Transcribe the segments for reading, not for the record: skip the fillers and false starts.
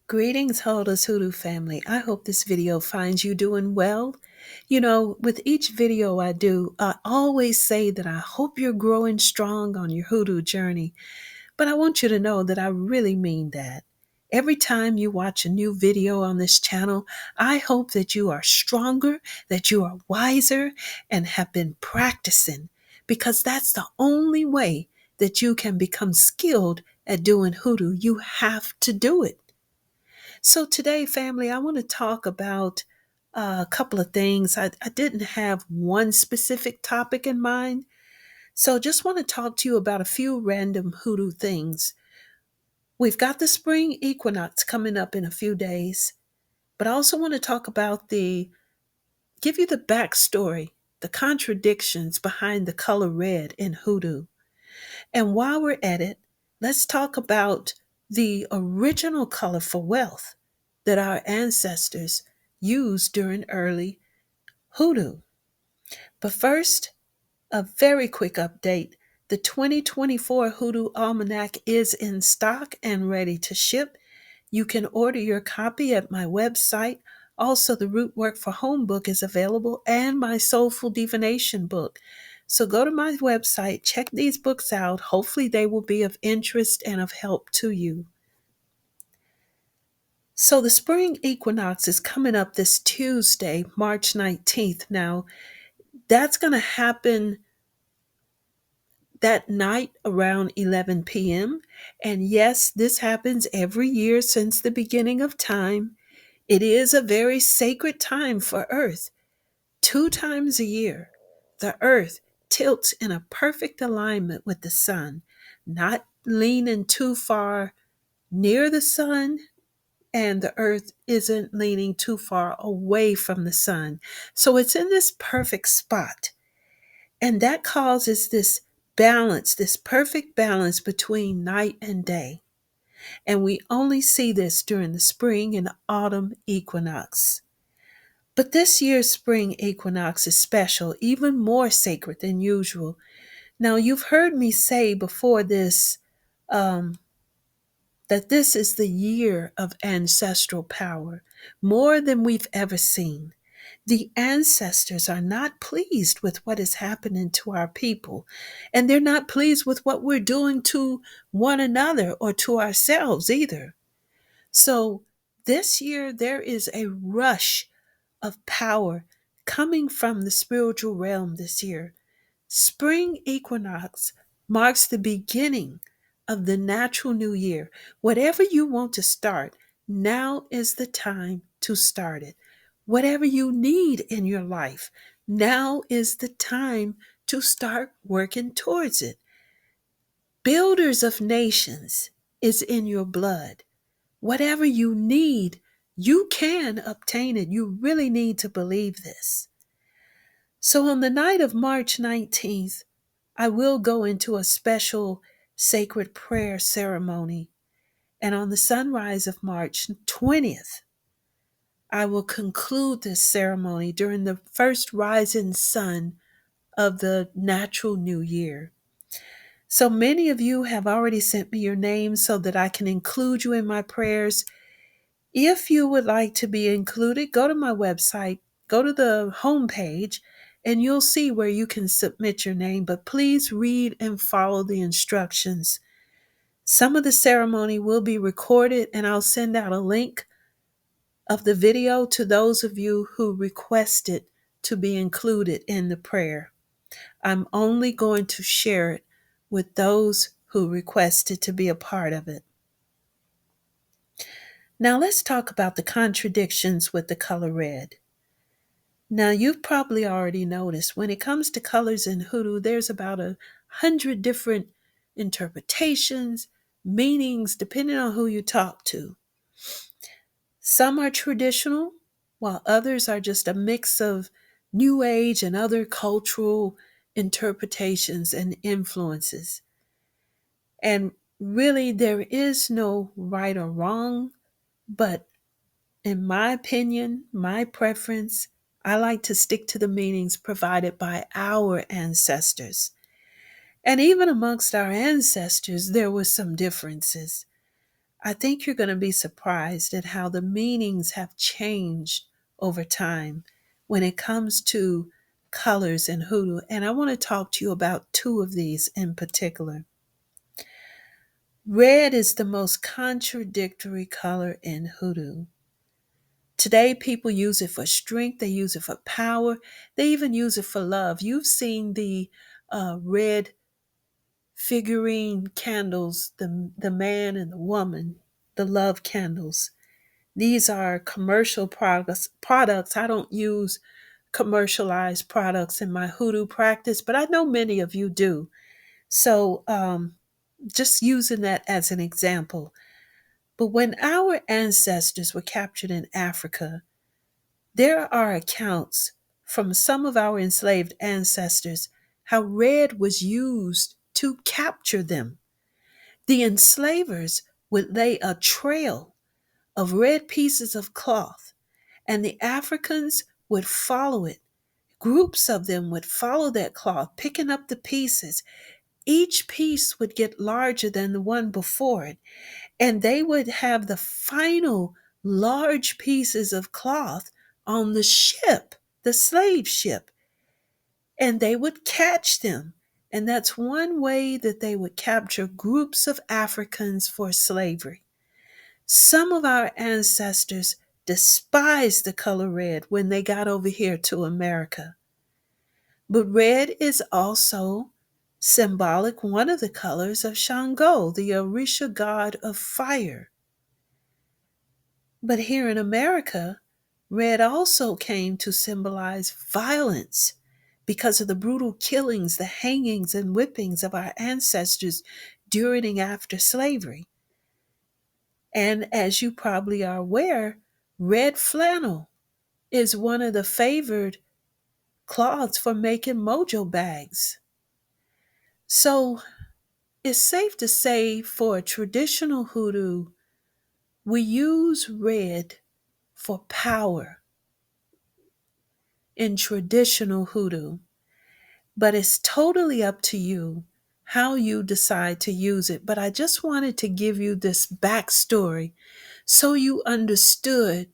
Greetings, Holders Hoodoo family. I hope this video finds you doing well. With each video I do, I always say that I hope you're growing strong on your hoodoo journey. But I want you to know that I really mean that. Every time you watch a new video on this channel, I hope that you are stronger, that you are wiser, and have been practicing, because that's the only way that you can become skilled at doing hoodoo. You have to do it. So today, family, I want to talk about a couple of things. I didn't have one specific topic in mind. So just want to talk to you about a few random hoodoo things. We've got the spring equinox coming up in a few days, but I also want to talk about give you the backstory, the contradictions behind the color red in hoodoo. And while we're at it, let's talk about the original color for wealth that our ancestors used during early hoodoo. But first, a very quick update. The 2024 Hoodoo Almanac is in stock and ready to ship. You can order your copy at my website. Also, the Root Work for Home book is available and my Soulful Divination book. So go to my website, check these books out. Hopefully, they will be of interest and of help to you. So the spring equinox is coming up this Tuesday, March 19th. Now, that's going to happen that night around 11 p.m. And yes, this happens every year since the beginning of time. It is a very sacred time for Earth. 2 times a year, the Earth tilts in a perfect alignment with the sun, not leaning too far near the sun, and the Earth isn't leaning too far away from the sun. So it's in this perfect spot. And that causes this balance, this perfect balance between night and day. And we only see this during the spring and autumn equinox. But this year's spring equinox is special, even more sacred than usual. Now, you've heard me say before this um, that this is the year of ancestral power, more than we've ever seen. The ancestors are not pleased with what is happening to our people, and they're not pleased with what we're doing to one another or to ourselves either. So, this year, there is a rush of power coming from the spiritual realm this year. Spring equinox marks the beginning of the natural new year. Whatever you want to start, now is the time to start it. Whatever you need in your life, now is the time to start working towards it. Builders of nations is in your blood. Whatever you need, you can obtain it. You really need to believe this. So on the night of March 19th, I will go into a special sacred prayer ceremony. And on the sunrise of March 20th, I will conclude this ceremony during the first rising sun of the natural new year. So many of you have already sent me your names so that I can include you in my prayers. If you would like to be included, go to my website, go to the homepage, and you'll see where you can submit your name. But please read and follow the instructions. Some of the ceremony will be recorded, and I'll send out a link of the video to those of you who requested to be included in the prayer. I'm only going to share it with those who requested to be a part of it. Now let's talk about the contradictions with the color red. Now you've probably already noticed when it comes to colors in hoodoo, there's about 100 different interpretations, meanings, depending on who you talk to. Some are traditional, while others are just a mix of New Age and other cultural interpretations and influences. And really, there is no right or wrong, but in my opinion, my preference, I like to stick to the meanings provided by our ancestors. And even amongst our ancestors, there were some differences. I think you're going to be surprised at how the meanings have changed over time when it comes to colors in hoodoo. And I want to talk to you about two of these in particular. Red is the most contradictory color in hoodoo. Today, people use it for strength, they use it for power, they even use it for love. You've seen the red figurine candles, the man and the woman, the love candles. These are commercial products. I don't use commercialized products in my hoodoo practice, but I know many of you do. So, just using that as an example. But when our ancestors were captured in Africa, there are accounts from some of our enslaved ancestors how red was used to capture them. The enslavers would lay a trail of red pieces of cloth, and the Africans would follow it. Groups of them would follow that cloth, picking up the pieces. Each piece would get larger than the one before it, and they would have the final large pieces of cloth on the ship, the slave ship, and they would catch them. And that's one way that they would capture groups of Africans for slavery. Some of our ancestors despised the color red when they got over here to America. But red is also symbolic, one of the colors of Shango, the Orisha god of fire. But here in America, red also came to symbolize violence because of the brutal killings, the hangings, and whippings of our ancestors during and after slavery. And as you probably are aware, red flannel is one of the favored cloths for making mojo bags. So it's safe to say for traditional hoodoo, we use red for power in traditional hoodoo, but it's totally up to you how you decide to use it. But I just wanted to give you this backstory so you understood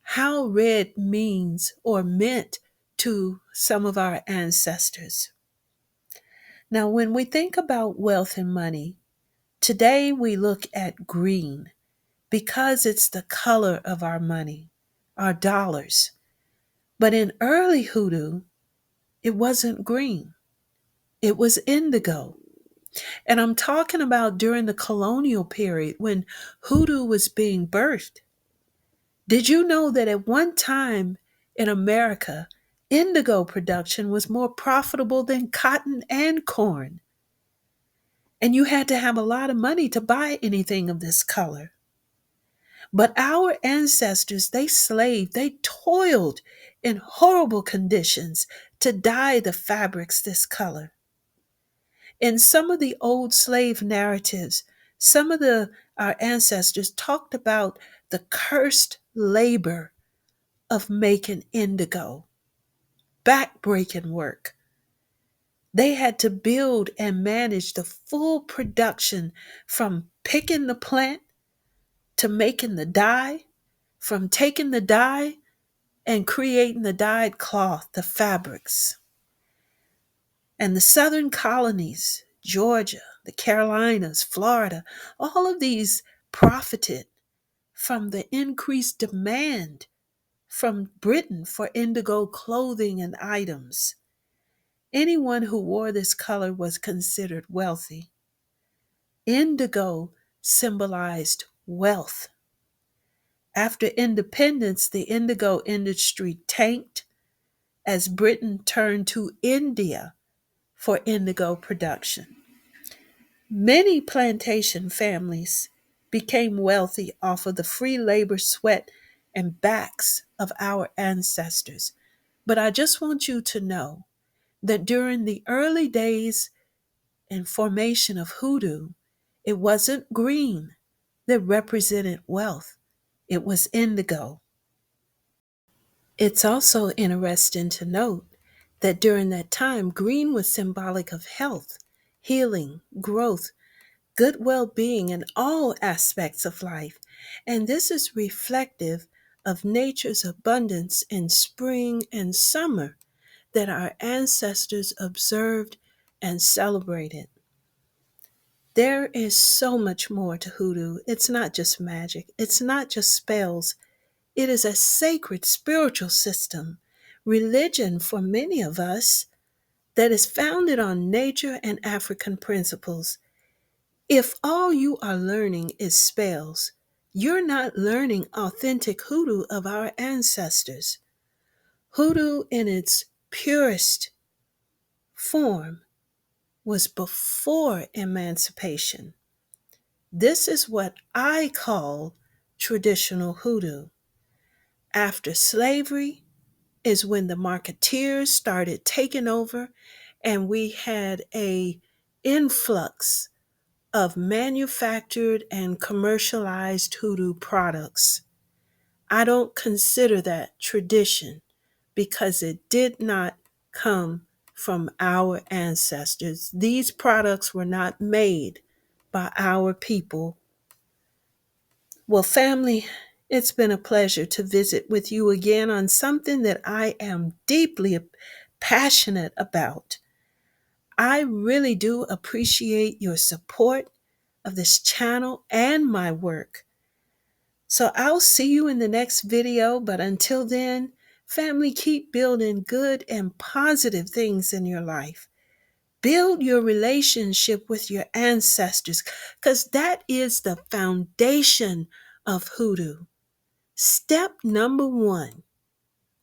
how red means or meant to some of our ancestors. Now, when we think about wealth and money, today we look at green because it's the color of our money, our dollars. But in early hoodoo, it wasn't green, it was indigo. And I'm talking about during the colonial period when hoodoo was being birthed. Did you know that at one time in America, indigo production was more profitable than cotton and corn? And you had to have a lot of money to buy anything of this color. But our ancestors, they slaved, they toiled in horrible conditions to dye the fabrics this color. In some of the old slave narratives, some of our ancestors talked about the cursed labor of making indigo, backbreaking work. They had to build and manage the full production from picking the plant to making the dye, from taking the dye and creating the dyed cloth, the fabrics. And the southern colonies, Georgia, the Carolinas, Florida, all of these profited from the increased demand from Britain for indigo clothing and items. Anyone who wore this color was considered wealthy. Indigo symbolized wealth. After independence, the indigo industry tanked as Britain turned to India for indigo production. Many plantation families became wealthy off of the free labor, sweat, and backs of our ancestors. But I just want you to know that during the early days and formation of hoodoo, it wasn't green that represented wealth, it was indigo. It's also interesting to note that during that time, green was symbolic of health, healing, growth. good well being in all aspects of life. And this is reflective of nature's abundance in spring and summer that our ancestors observed and celebrated. There is so much more to hoodoo. It's not just magic, it's not just spells. It is a sacred spiritual system, religion for many of us, that is founded on nature and African principles. If all you are learning is spells, you're not learning authentic hoodoo of our ancestors. Hoodoo, in its purest form, was before emancipation. This is what I call traditional hoodoo. After slavery is when the marketeers started taking over, and we had a influx of manufactured and commercialized hoodoo products. I don't consider that tradition because it did not come from our ancestors. These products were not made by our people. Well, family, it's been a pleasure to visit with you again on something that I am deeply passionate about. I really do appreciate your support of this channel and my work. So I'll see you in the next video, but until then, family, keep building good and positive things in your life. Build your relationship with your ancestors because that is the foundation of hoodoo. Step number one,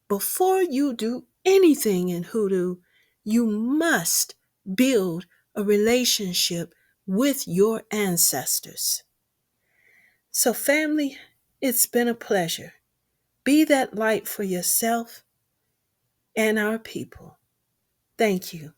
before you do anything in hoodoo, you must build a relationship with your ancestors. So, family, it's been a pleasure. Be that light for yourself and our people. Thank you.